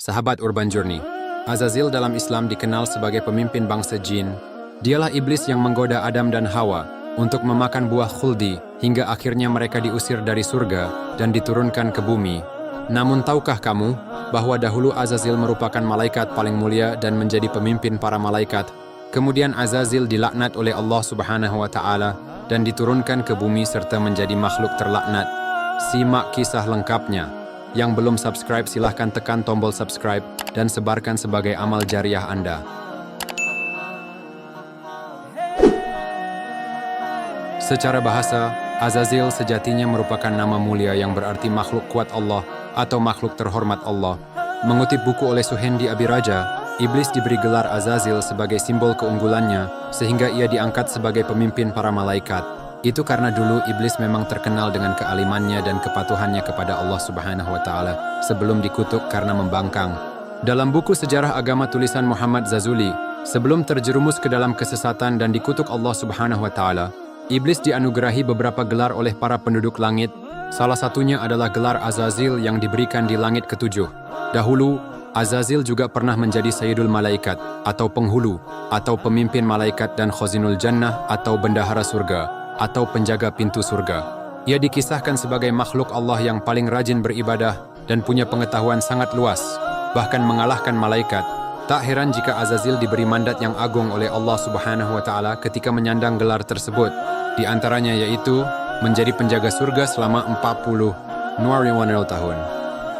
Sahabat Urban Journey, Azazil dalam Islam dikenal sebagai pemimpin bangsa jin. Dialah iblis yang menggoda Adam dan Hawa untuk memakan buah khuldi hingga akhirnya mereka diusir dari surga dan diturunkan ke bumi. Namun tahukah kamu bahwa dahulu Azazil merupakan malaikat paling mulia dan menjadi pemimpin para malaikat? Kemudian Azazil dilaknat oleh Allah Subhanahu wa Ta'ala dan diturunkan ke bumi serta menjadi makhluk terlaknat. Simak kisah lengkapnya. Yang belum subscribe silahkan tekan tombol subscribe dan sebarkan sebagai amal jariah Anda. Secara bahasa, Azazil sejatinya merupakan nama mulia yang berarti makhluk kuat Allah atau makhluk terhormat Allah. Mengutip buku oleh Suhendi Abiraja, iblis diberi gelar Azazil sebagai simbol keunggulannya sehingga ia diangkat sebagai pemimpin para malaikat. Itu karena dulu iblis memang terkenal dengan kealimannya dan kepatuhannya kepada Allah Subhanahu wa Ta'ala sebelum dikutuk karena membangkang. Dalam buku Sejarah Agama tulisan Muhammad Zazuli, sebelum terjerumus ke dalam kesesatan dan dikutuk Allah Subhanahu wa Ta'ala, iblis dianugerahi beberapa gelar oleh para penduduk langit. Salah satunya adalah gelar Azazil yang diberikan di langit ketujuh. Dahulu, Azazil juga pernah menjadi Sayyidul Malaikat atau penghulu atau pemimpin malaikat dan Khazinul Jannah atau bendahara surga atau penjaga pintu surga. Ia dikisahkan sebagai makhluk Allah yang paling rajin beribadah dan punya pengetahuan sangat luas, bahkan mengalahkan malaikat. Tak heran jika Azazil diberi mandat yang agung oleh Allah Subhanahu wa Ta'ala ketika menyandang gelar tersebut. Di antaranya yaitu menjadi penjaga surga selama 40 tahun.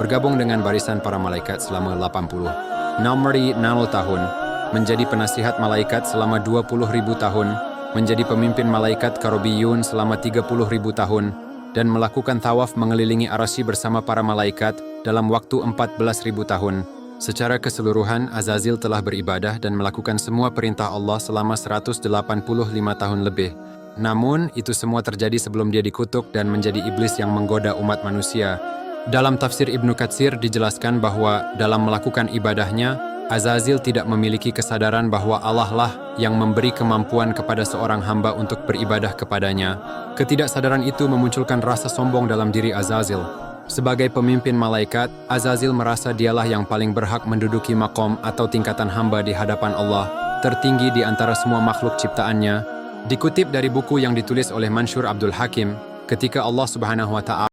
Bergabung dengan barisan para malaikat selama 80 tahun. Menjadi penasihat malaikat selama 20.000 tahun. Menjadi pemimpin malaikat Karobiyun selama 30.000 tahun, dan melakukan tawaf mengelilingi Arsy bersama para malaikat dalam waktu 14.000 tahun. Secara keseluruhan, Azazil telah beribadah dan melakukan semua perintah Allah selama 185 tahun lebih. Namun, itu semua terjadi sebelum dia dikutuk dan menjadi iblis yang menggoda umat manusia. Dalam tafsir Ibnu Katsir dijelaskan bahwa dalam melakukan ibadahnya, Azazil tidak memiliki kesadaran bahwa Allah lah yang memberi kemampuan kepada seorang hamba untuk beribadah kepadanya. Ketidaksadaran itu memunculkan rasa sombong dalam diri Azazil. Sebagai pemimpin malaikat, Azazil merasa dialah yang paling berhak menduduki makom atau tingkatan hamba di hadapan Allah, tertinggi di antara semua makhluk ciptaannya. Dikutip dari buku yang ditulis oleh Mansur Abdul Hakim, ketika Allah Subhanahu wa Ta'ala